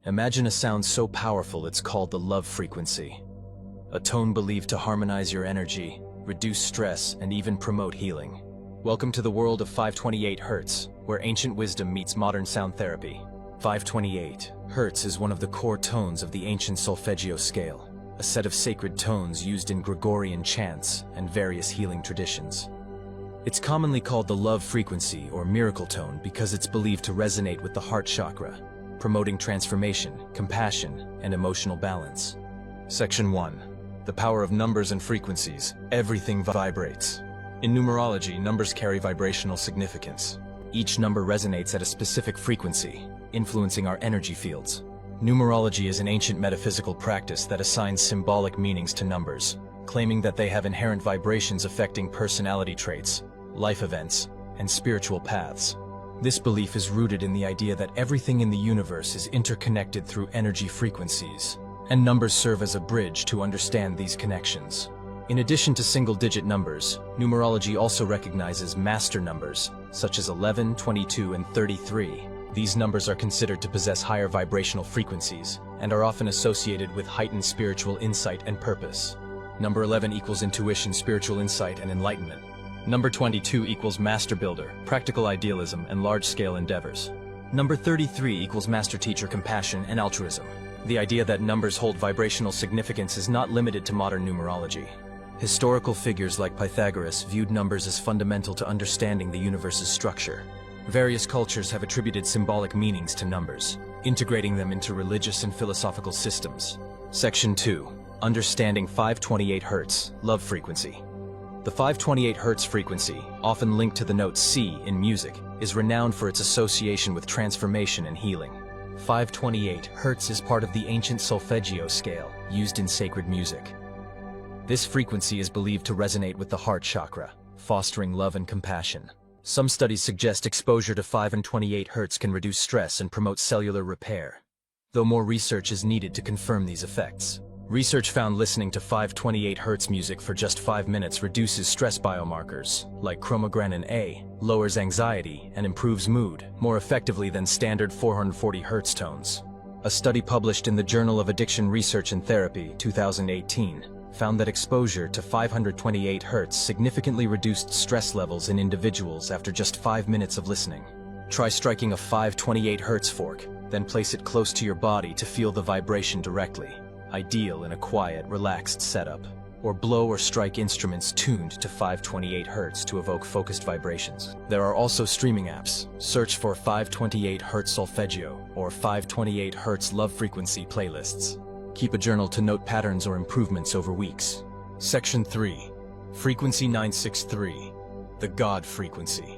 Imagine a sound so powerful it's called the love frequency. A tone believed to harmonize your energy, reduce stress, and even promote healing. Welcome to the world of 528 Hz, where ancient wisdom meets modern sound therapy. 528 Hz is one of the core tones of the ancient solfeggio scale, a set of sacred tones used in Gregorian chants and various healing traditions. It's commonly called the love frequency or miracle tone because it's believed to resonate with the heart chakra, promoting transformation, compassion, and emotional balance. Section 1. The power of numbers and frequencies. Everything vibrates. In numerology, numbers carry vibrational significance. Each number resonates at a specific frequency, influencing our energy fields. Numerology is an ancient metaphysical practice that assigns symbolic meanings to numbers, claiming that they have inherent vibrations affecting personality traits, life events, and spiritual paths. This belief is rooted in the idea that everything in the universe is interconnected through energy frequencies, and numbers serve as a bridge to understand these connections. In addition to single-digit numbers, numerology also recognizes master numbers, such as 11, 22, and 33. These numbers are considered to possess higher vibrational frequencies, and are often associated with heightened spiritual insight and purpose. Number 11 equals intuition, spiritual insight, and enlightenment. Number 22 equals master builder, practical idealism, and large-scale endeavors. Number 33 equals master teacher, compassion, and altruism. The idea that numbers hold vibrational significance is not limited to modern numerology. Historical figures like Pythagoras viewed numbers as fundamental to understanding the universe's structure. Various cultures have attributed symbolic meanings to numbers, integrating them into religious and philosophical systems. Section 2. Understanding 528 Hz, love frequency. The 528 Hz frequency, often linked to the note C in music, is renowned for its association with transformation and healing. 528 Hz is part of the ancient solfeggio scale, used in sacred music. This frequency is believed to resonate with the heart chakra, fostering love and compassion. Some studies suggest exposure to 528 Hz can reduce stress and promote cellular repair, though more research is needed to confirm these effects. Research found listening to 528 Hz music for just 5 minutes reduces stress biomarkers, like chromogranin A, lowers anxiety, and improves mood, more effectively than standard 440 Hz tones. A study published in the Journal of Addiction Research and Therapy, 2018, found that exposure to 528 Hz significantly reduced stress levels in individuals after just 5 minutes of listening. Try striking a 528 Hz fork, then place it close to your body to feel the vibration directly. Ideal in a quiet, relaxed setup. Or blow or strike instruments tuned to 528 Hz to evoke focused vibrations. There are also streaming apps. Search for 528 Hz solfeggio or 528 Hz love frequency playlists. Keep a journal to note patterns or improvements over weeks. Section 3. Frequency 963. The God frequency.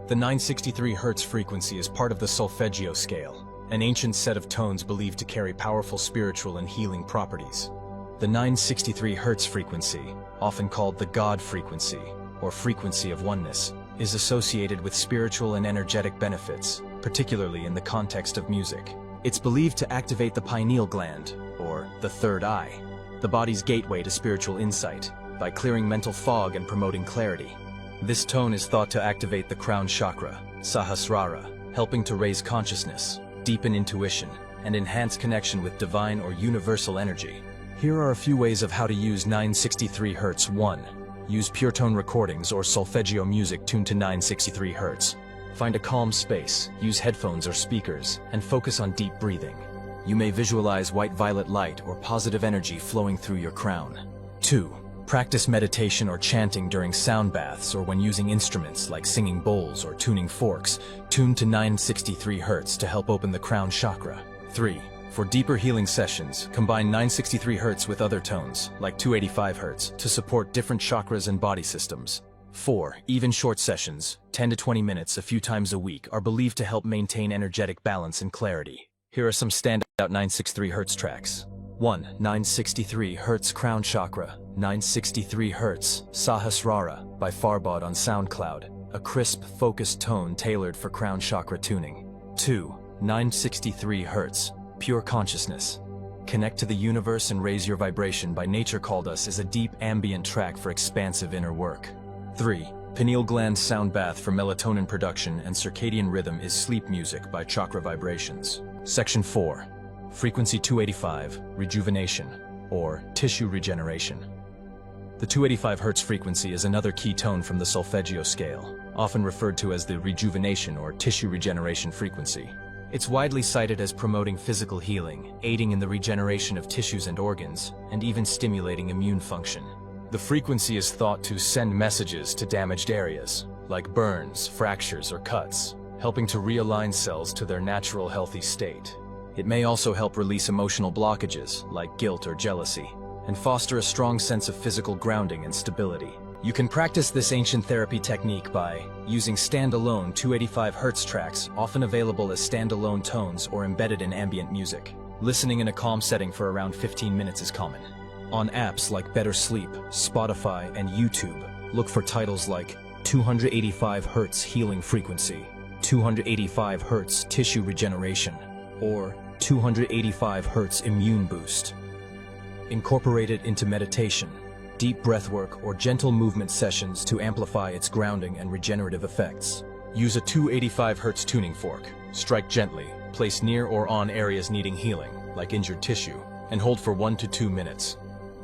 The 963 Hz frequency is part of the solfeggio scale, an ancient set of tones believed to carry powerful spiritual and healing properties. The 963 Hz frequency, often called the God frequency, or frequency of oneness, is associated with spiritual and energetic benefits, particularly in the context of music. It's believed to activate the pineal gland, or the third eye, the body's gateway to spiritual insight, by clearing mental fog and promoting clarity. This tone is thought to activate the crown chakra, Sahasrara, helping to raise consciousness, deepen intuition, and enhance connection with divine or universal energy. Here are a few ways of how to use 963 Hz. 1. Use pure tone recordings or solfeggio music tuned to 963 Hz. Find a calm space, use headphones or speakers, and focus on deep breathing. You may visualize white-violet light or positive energy flowing through your crown. 2. Practice meditation or chanting during sound baths or when using instruments like singing bowls or tuning forks, tuned to 963 Hz to help open the crown chakra. 3. For deeper healing sessions, combine 963 Hz with other tones, like 285 Hz, to support different chakras and body systems. 4. Even short sessions, 10 to 20 minutes a few times a week, are believed to help maintain energetic balance and clarity. Here are some standout 963 Hz tracks. 1. 963 Hz Crown Chakra, 963 Hz Sahasrara by Farbod on SoundCloud, a crisp, focused tone tailored for crown chakra tuning. 2. 963 Hz Pure Consciousness. Connect to the universe and raise your vibration by Nature Called Us is a deep ambient track for expansive inner work. 3. Pineal gland sound bath for melatonin production and circadian rhythm is sleep music by Chakra Vibrations. Section 4. Frequency 285, Rejuvenation, or Tissue Regeneration. The 285 Hz frequency is another key tone from the solfeggio scale, often referred to as the rejuvenation or tissue regeneration frequency. It's widely cited as promoting physical healing, aiding in the regeneration of tissues and organs, and even stimulating immune function. The frequency is thought to send messages to damaged areas, like burns, fractures, or cuts, helping to realign cells to their natural healthy state. It may also help release emotional blockages, like guilt or jealousy, and foster a strong sense of physical grounding and stability. You can practice this ancient therapy technique by using standalone 285 Hz tracks, often available as standalone tones or embedded in ambient music. Listening in a calm setting for around 15 minutes is common. On apps like Better Sleep, Spotify, and YouTube, look for titles like 285 Hz Healing Frequency, 285 Hz Tissue Regeneration, or 285 Hz Immune Boost. Incorporate it into meditation, deep breathwork, or gentle movement sessions to amplify its grounding and regenerative effects. Use a 285 Hz tuning fork. Strike gently, place near or on areas needing healing, like injured tissue, and hold for 1 to 2 minutes.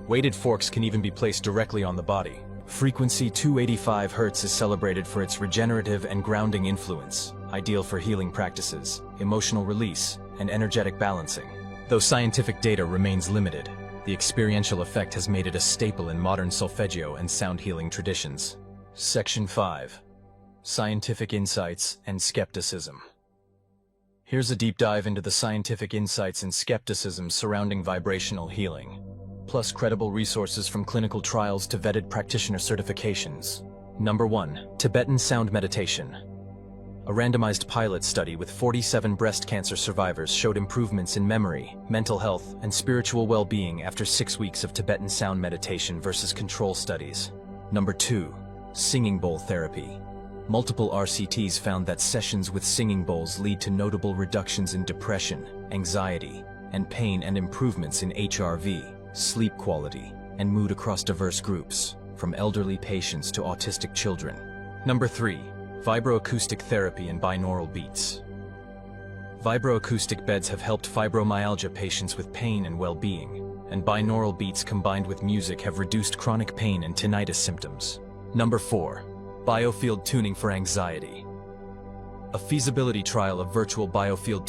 Weighted forks can even be placed directly on the body. Frequency 285 Hz is celebrated for its regenerative and grounding influence, ideal for healing practices, emotional release, and energetic balancing. Though scientific data remains limited, the experiential effect has made it a staple in modern solfeggio and sound healing traditions. Section 5. Scientific Insights and Skepticism. Here's a deep dive into the scientific insights and skepticism surrounding vibrational healing, plus credible resources from clinical trials to vetted practitioner certifications. Number 1. Tibetan Sound Meditation. A randomized pilot study with 47 breast cancer survivors showed improvements in memory, mental health, and spiritual well-being after 6 weeks of Tibetan sound meditation versus control studies. Number 2. Singing bowl therapy. Multiple RCTs found that sessions with singing bowls lead to notable reductions in depression, anxiety, and pain, and improvements in HRV, sleep quality, and mood across diverse groups, from elderly patients to autistic children. Number 3. Vibroacoustic therapy and binaural beats. Vibroacoustic beds have helped fibromyalgia patients with pain and well-being, and binaural beats combined with music have reduced chronic pain and tinnitus symptoms. Number 4. Biofield tuning for anxiety. A feasibility trial of virtual biofield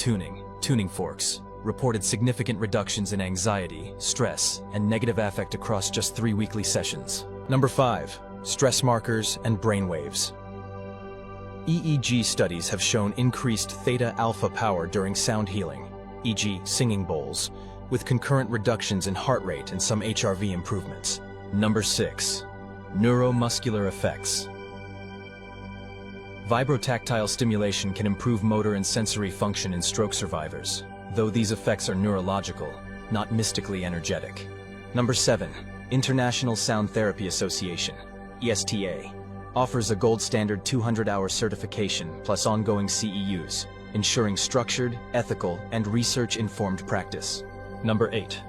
tuning forks, reported significant reductions in anxiety, stress, and negative affect across just 3 weekly sessions. Number 5. Stress markers and brainwaves. EEG studies have shown increased theta-alpha power during sound healing, e.g. singing bowls, with concurrent reductions in heart rate and some HRV improvements. Number 6. Neuromuscular effects. Vibrotactile stimulation can improve motor and sensory function in stroke survivors, though these effects are neurological, not mystically energetic. Number 7. International Sound Therapy Association, ESTA, offers a gold standard 200-hour certification plus ongoing CEUs, ensuring structured, ethical, and research-informed practice. Number 8.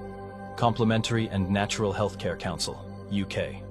Complementary and Natural Healthcare Council, UK.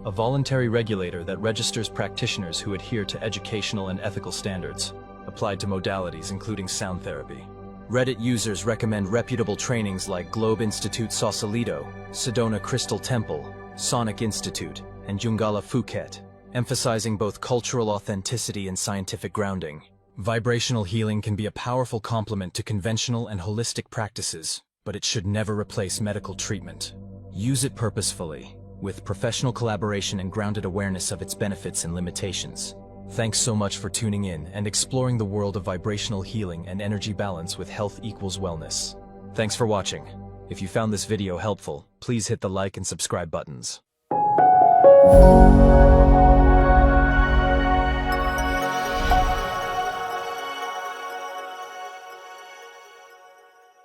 A voluntary regulator that registers practitioners who adhere to educational and ethical standards, applied to modalities including sound therapy. Reddit users recommend reputable trainings like Globe Institute Sausalito, Sedona Crystal Temple, Sonic Institute, and Jungala Phuket, emphasizing both cultural authenticity and scientific grounding. Vibrational healing can be a powerful complement to conventional and holistic practices, but it should never replace medical treatment. Use it purposefully, with professional collaboration and grounded awareness of its benefits and limitations. Thanks so much for tuning in and exploring the world of vibrational healing and energy balance with Health Equals Wellness. Thanks for watching. If you found this video helpful, please hit the like and subscribe buttons.